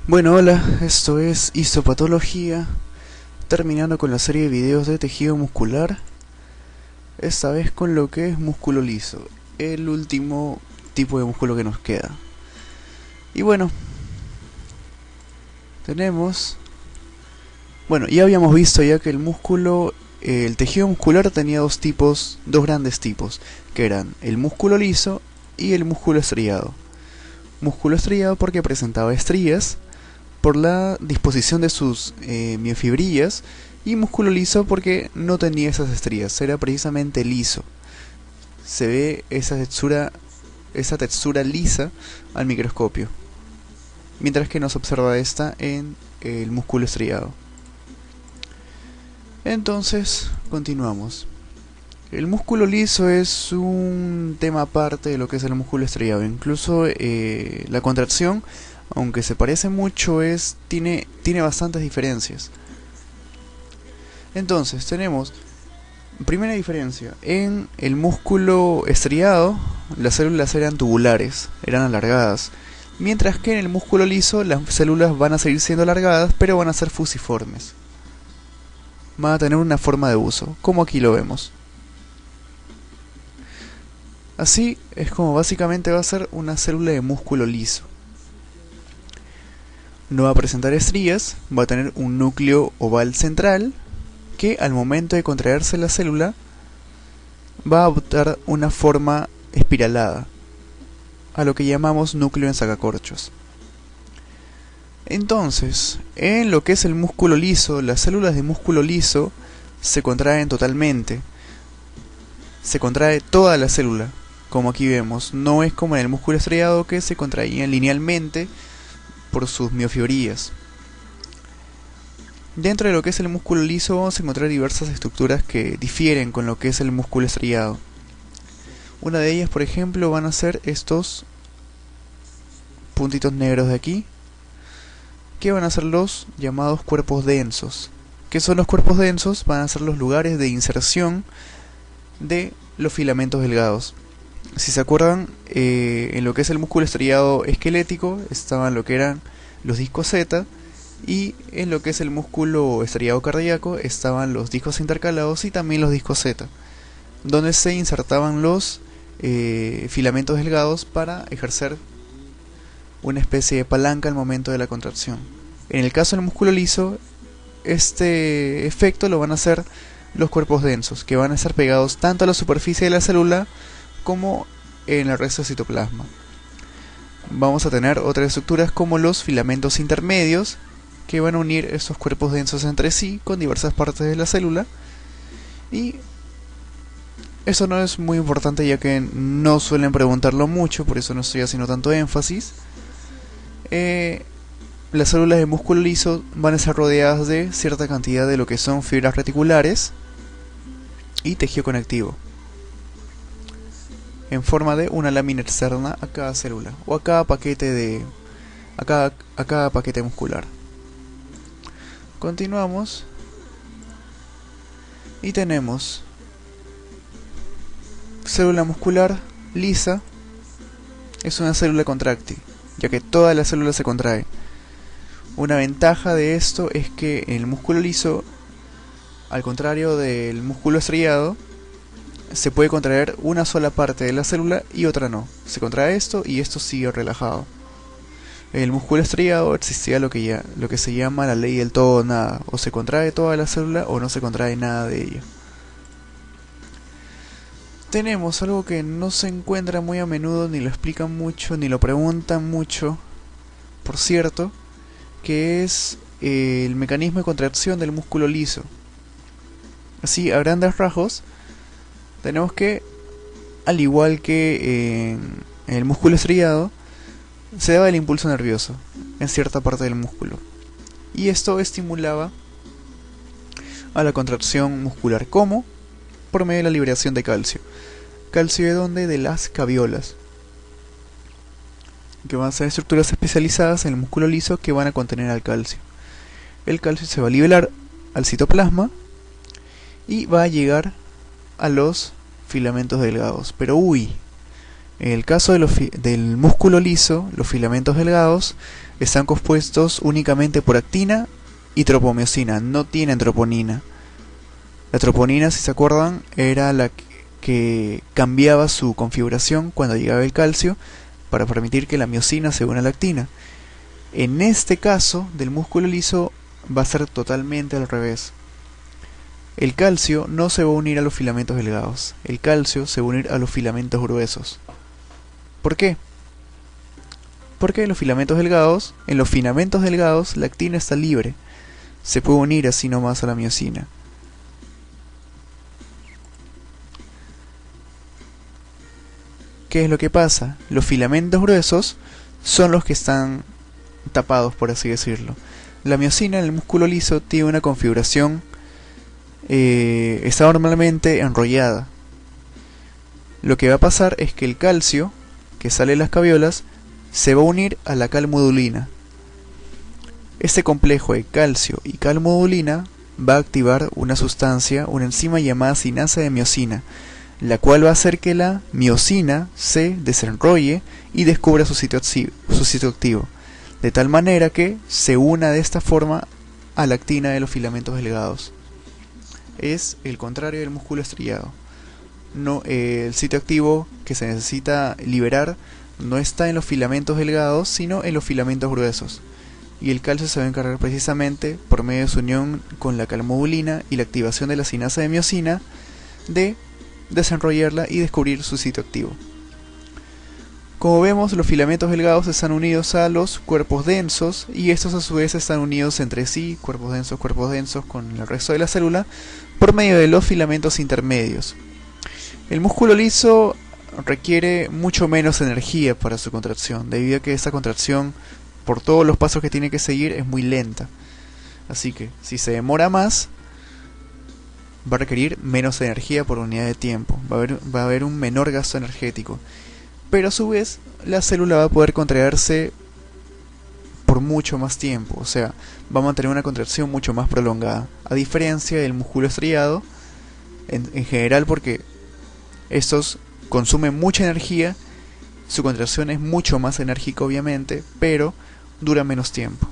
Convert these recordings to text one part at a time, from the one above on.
Bueno, hola, esto es Histopatología, terminando con la serie de videos de tejido muscular, esta vez con lo que es músculo liso, el último tipo de músculo que nos queda. Y bueno, tenemos... Bueno, ya habíamos visto ya que el tejido muscular tenía dos grandes tipos, que eran el músculo liso y el músculo estriado. Músculo estriado porque presentaba estrías por la disposición de sus miofibrillas, y músculo liso porque no tenía esas estrías, era precisamente liso. Se ve esa textura lisa al microscopio, mientras que no se observa esta en el músculo estriado. Entonces, continuamos. El músculo liso es un tema aparte de lo que es el músculo estriado. Incluso la contracción, aunque se parece mucho, tiene bastantes diferencias. Entonces, tenemos primera diferencia. En el músculo estriado, las células eran tubulares, eran alargadas. Mientras que en el músculo liso, las células van a seguir siendo alargadas, pero van a ser fusiformes. Van a tener una forma de uso, como aquí lo vemos. Así es como básicamente va a ser una célula de músculo liso. No va a presentar estrías, va a tener un núcleo oval central que al momento de contraerse la célula va a adoptar una forma espiralada, a lo que llamamos núcleo en sacacorchos. Entonces, en lo que es el músculo liso, las células de músculo liso se contraen totalmente. Se contrae toda la célula, como aquí vemos. No es como en el músculo estriado, que se contraían linealmente por sus miofibrillas. Dentro de lo que es el músculo liso vamos a encontrar diversas estructuras que difieren con lo que es el músculo estriado. Una de ellas, por ejemplo, van a ser estos puntitos negros de aquí, que van a ser los llamados cuerpos densos. ¿Qué son los cuerpos densos? Van a ser los lugares de inserción de los filamentos delgados. Si se acuerdan, en lo que es el músculo estriado esquelético estaban lo que eran los discos Z, y en lo que es el músculo estriado cardíaco estaban los discos intercalados y también los discos Z, donde se insertaban los filamentos delgados para ejercer una especie de palanca al momento de la contracción. En el caso del músculo liso, este efecto lo van a hacer los cuerpos densos, que van a estar pegados tanto a la superficie de la célula como en el resto del citoplasma. Vamos a tener otras estructuras como los filamentos intermedios, que van a unir estos cuerpos densos entre sí con diversas partes de la célula. Y eso no es muy importante, ya que no suelen preguntarlo mucho, por eso no estoy haciendo tanto énfasis. Las células de músculo liso van a estar rodeadas de cierta cantidad de lo que son fibras reticulares y tejido conectivo, en forma de una lámina externa a cada célula o a cada paquete muscular. Continuamos y tenemos célula muscular lisa. Es una célula contráctil, ya que toda la célula se contrae. Una ventaja de esto es que en el músculo liso, al contrario del músculo estriado, se puede contraer una sola parte de la célula y otra no. Se contrae esto y esto sigue relajado. En el músculo estriado existía lo que se llama la ley del todo o nada. O se contrae toda la célula o no se contrae nada de ella. Tenemos algo que no se encuentra muy a menudo, ni lo explican mucho, ni lo preguntan mucho, por cierto, que es el mecanismo de contracción del músculo liso. Así, a grandes rasgos, tenemos que, al igual que en el músculo estriado, se daba el impulso nervioso en cierta parte del músculo, y esto estimulaba a la contracción muscular. ¿Cómo? Por medio de la liberación de calcio. ¿Calcio de dónde? De las caviolas, que van a ser estructuras especializadas en el músculo liso que van a contener al calcio. El calcio se va a liberar al citoplasma y va a llegar a los filamentos delgados. Pero En el caso del músculo liso, los filamentos delgados están compuestos únicamente por actina y tropomiosina, no tienen troponina. La troponina, si se acuerdan, era la que cambiaba su configuración cuando llegaba el calcio para permitir que la miosina se una a la actina. En este caso del músculo liso va a ser totalmente al revés. El calcio no se va a unir a los filamentos delgados, el calcio se va a unir a los filamentos gruesos. ¿Por qué? Porque en los filamentos delgados la actina está libre, se puede unir así nomás a la miosina. ¿Qué es lo que pasa? Los filamentos gruesos son los que están tapados, por así decirlo. La miosina en el músculo liso tiene una configuración, está normalmente enrollada. Lo que va a pasar es que el calcio que sale de las caviolas se va a unir a la calmodulina. Este complejo de calcio y calmodulina va a activar una sustancia, una enzima llamada sinasa de miosina, la cual va a hacer que la miosina se desenrolle y descubra su sitio activo, de tal manera que se una de esta forma a la actina de los filamentos delgados. Es el contrario del músculo estriado. No, el sitio activo que se necesita liberar no está en los filamentos delgados, sino en los filamentos gruesos. Y el calcio se va a encargar precisamente, por medio de su unión con la calmodulina y la activación de la sinasa de miosina, de desenrollarla y descubrir su sitio activo. Como vemos, los filamentos delgados están unidos a los cuerpos densos y estos a su vez están unidos entre sí, cuerpos densos con el resto de la célula, por medio de los filamentos intermedios. El músculo liso requiere mucho menos energía para su contracción, debido a que esta contracción, por todos los pasos que tiene que seguir, es muy lenta. Así que, si se demora más, va a requerir menos energía por unidad de tiempo, va a haber un menor gasto energético. Pero a su vez, la célula va a poder contraerse por mucho más tiempo, o sea, va a mantener una contracción mucho más prolongada, a diferencia del músculo estriado, en general, porque estos consumen mucha energía, su contracción es mucho más enérgica obviamente, pero dura menos tiempo.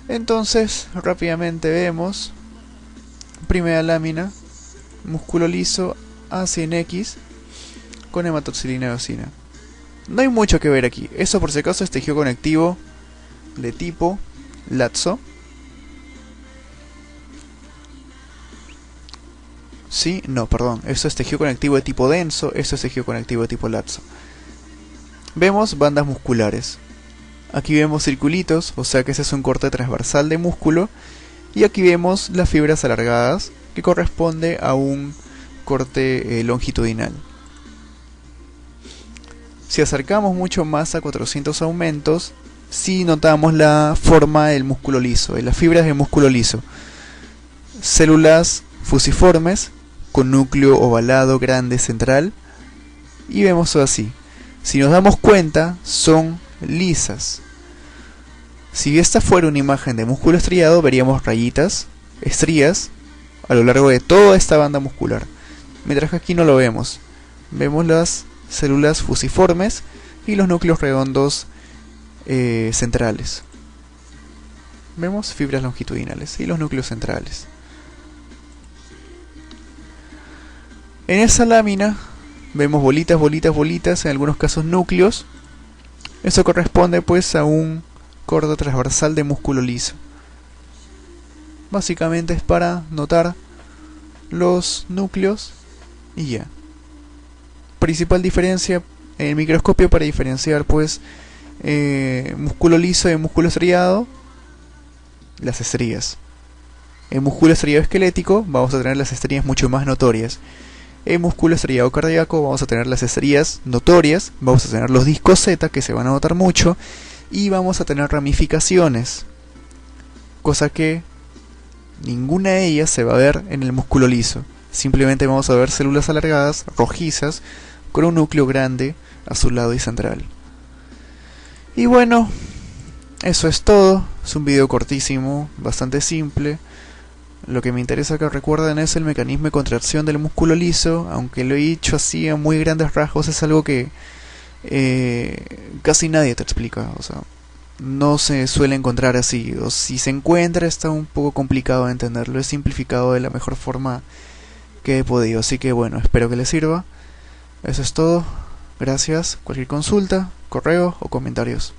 Entonces, rápidamente vemos, primera lámina, músculo liso A en X con hematoxilina y eosina. No hay mucho que ver aquí, eso por si acaso es tejido conectivo de tipo lazo. Sí, no, perdón, eso es tejido conectivo de tipo denso, eso es tejido conectivo de tipo lazo. Vemos bandas musculares. Aquí vemos circulitos, o sea que ese es un corte transversal de músculo. Y aquí vemos las fibras alargadas, que corresponde a un corte longitudinal. Si acercamos mucho más a 400 aumentos, sí notamos la forma del músculo liso, de las fibras del músculo liso. Células fusiformes, con núcleo ovalado grande central, y vemos todo así. Si nos damos cuenta, son lisas. Si esta fuera una imagen de músculo estriado, veríamos rayitas, estrías, a lo largo de toda esta banda muscular. Mientras que aquí no lo vemos. Vemos las células fusiformes y los núcleos redondos centrales. Vemos fibras longitudinales y los núcleos centrales. En esa lámina vemos bolitas, en algunos casos núcleos. Eso corresponde pues a un corte transversal de músculo liso. Básicamente es para notar los núcleos y ya. Principal diferencia en el microscopio para diferenciar pues músculo liso de músculo estriado, las estrías. En músculo estriado esquelético vamos a tener las estrías mucho más notorias. En músculo estriado cardíaco vamos a tener las estrías notorias, vamos a tener los discos Z que se van a notar mucho y vamos a tener ramificaciones, cosa que ninguna de ellas se va a ver en el músculo liso. Simplemente vamos a ver células alargadas, rojizas, con un núcleo grande a su lado y central. Y bueno, eso es todo. Es un video cortísimo, bastante simple. Lo que me interesa que recuerden es el mecanismo de contracción del músculo liso, aunque lo he dicho así a muy grandes rasgos, es algo que casi nadie te explica, o sea, no se suele encontrar así, o si se encuentra está un poco complicado de entenderlo, he simplificado de la mejor forma que he podido, así que bueno, espero que les sirva. Eso es todo, gracias, cualquier consulta, correo o comentarios.